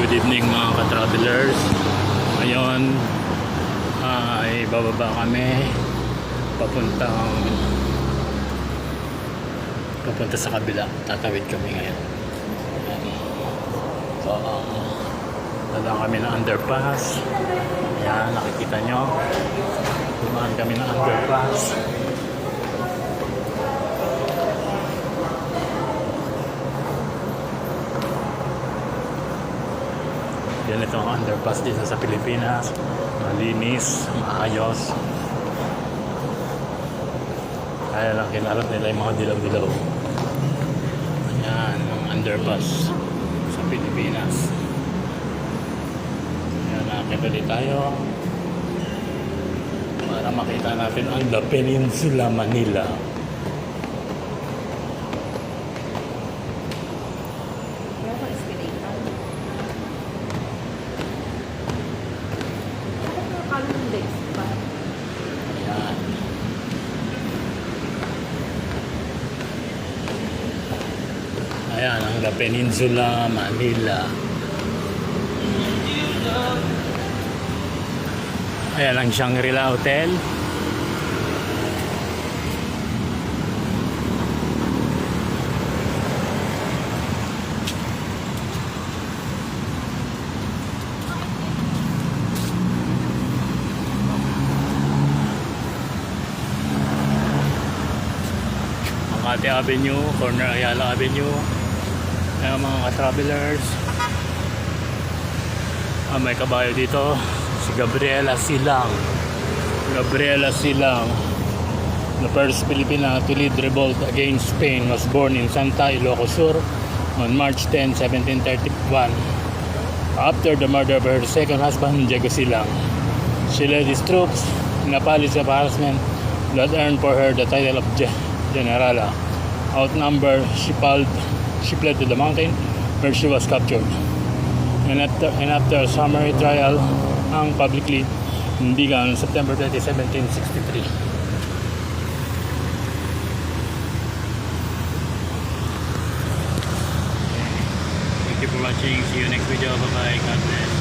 Good evening mga ka-travelers. Ngayon ay bababa kami papunta sa kabila. Tatawid kami ngayon. So dadaan kami ng underpass. Ayan, nakikita nyo. Dumaan kami ng underpass. Yan ito ang underpass dito sa Pilipinas. Malinis, maayos. Kaya lang kinarap nila yung mga dilaw-dilaw. Ayan ang underpass sa Pilipinas. Ayan, nakakita ulit tayo para makita natin ang La Peninsula, Manila. Ayan ang La Peninsula, Manila. Ayan ang Shangri-La Hotel. Makati Avenue, corner Ayala Avenue. Ayan mga ka-travelers. May kabayo dito. Si Gabriela Silang. Gabriela Silang, the first Filipina to lead revolt against Spain, was born in Santa Ilocos Sur on March 10, 1731. After the murder of her second husband, Diego Silang, she led his troops in a policy of harassment that earned for her the title of Generala. Outnumbered, she fled to the mountain where she was captured. And after a summary trial, ang publicly hindigan on September 20, 1763. Thank you for watching. See you next video. Bye-bye. God bless.